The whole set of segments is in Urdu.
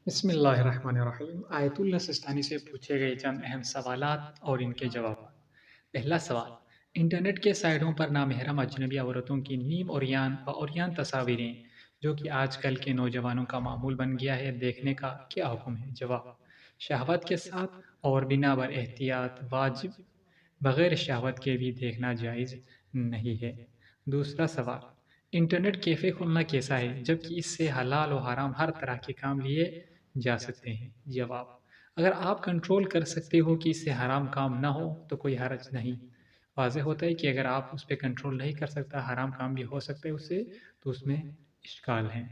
بسم اللہ الرحمن الرحیم۔ آیت اللہ سستانی سے پوچھے گئے چند اہم سوالات اور ان کے جوابات۔ پہلا سوال، انٹرنیٹ کے سائٹوں پر نامحرم اجنبی عورتوں کی نیم اوریان و اوریان تصاویریں جو کہ آج کل کے نوجوانوں کا معمول بن گیا ہے، دیکھنے کا کیا حکم ہے؟ جواب، شہوت کے ساتھ اور بنا بر احتیاط واجب، بغیر شہوت کے بھی دیکھنا جائز نہیں ہے۔ دوسرا سوال، انٹرنیٹ کیفے کھولنا کیسا ہے جبکہ اس سے حلال و حرام ہر طرح کے کام لیے جا سکتے ہیں؟ جواب، اگر آپ کنٹرول کر سکتے ہو کہ اس سے حرام کام نہ ہو تو کوئی حرج نہیں۔ واضح ہوتا ہے کہ اگر آپ اس پہ کنٹرول نہیں کر سکتا، حرام کام بھی ہو سکتا ہے اس سے، تو اس میں اشکال ہے۔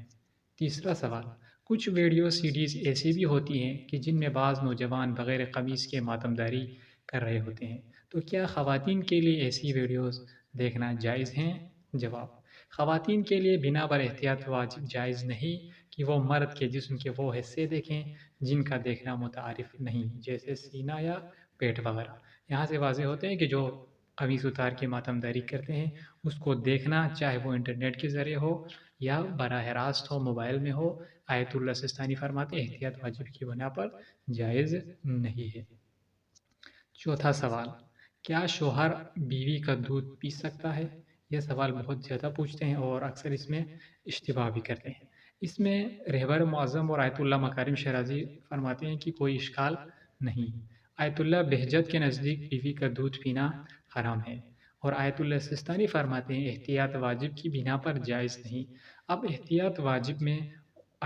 تیسرا سوال، کچھ ویڈیو سیڈیز ایسی بھی ہوتی ہیں کہ جن میں بعض نوجوان بغیر قمیص کے ماتمداری کر رہے ہوتے ہیں، تو کیا خواتین کے لیے ایسی ویڈیوز دیکھنا جائز ہیں؟ جواب، خواتین کے لیے بنا بر احتیاط واجب جائز نہیں کہ وہ مرد کے جسم کے وہ حصے دیکھیں جن کا دیکھنا متعارف نہیں، جیسے سینہ یا پیٹ وغیرہ۔ یہاں سے واضح ہوتے ہیں کہ جو قمیص اتار کے ماتمداری کرتے ہیں اس کو دیکھنا، چاہے وہ انٹرنیٹ کے ذریعے ہو یا براہ راست ہو، موبائل میں ہو، آیت اللہ سستانی فرماتے ہیں احتیاط واجب کی بنا پر جائز نہیں ہے۔ چوتھا سوال، کیا شوہر بیوی کا دودھ پی سکتا ہے؟ یہ سوال بہت زیادہ پوچھتے ہیں اور اکثر اس میں اشتباہ بھی کرتے ہیں۔ اس میں رہبر معظم اور آیت اللہ مکارم شرازی فرماتے ہیں کہ کوئی اشکال نہیں۔ آیت اللہ بہجت کے نزدیک بیوی کا دودھ پینا حرام ہے، اور آیت اللہ سستانی فرماتے ہیں احتیاط واجب کی بنا پر جائز نہیں۔ اب احتیاط واجب میں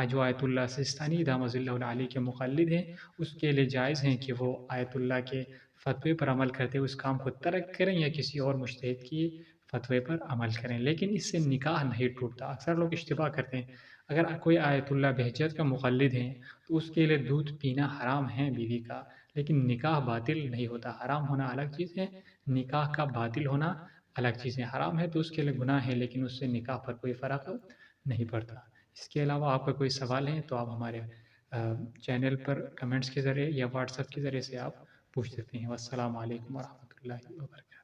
جو آیت اللہ سستانی دامت اللہ علیہ کے مقلد ہیں، اس کے لیے جائز ہیں کہ وہ آیت اللہ کے فتوے پر عمل کرتے ہوئے اس کام کو ترک کریں یا کسی اور مجتہد کی فتوے پر عمل کریں، لیکن اس سے نکاح نہیں ٹوٹتا۔ اکثر لوگ اشتباہ کرتے ہیں، اگر کوئی آیت اللہ بہجت کا مقلد ہے تو اس کے لیے دودھ پینا حرام ہے بیوی کا، لیکن نکاح باطل نہیں ہوتا۔ حرام ہونا الگ چیز ہے، نکاح کا باطل ہونا الگ چیز ہے۔ حرام ہے تو اس کے لیے گناہ ہے، لیکن اس سے نکاح پر کوئی فرق نہیں پڑتا۔ اس کے علاوہ آپ کا کوئی سوال ہے تو آپ ہمارے چینل پر کمنٹس کے ذریعے یا واٹس ایپ کے ذریعے سے آپ پوچھ سکتے ہیں۔ والسلام علیکم ورحمۃ اللہ وبرکاتہ۔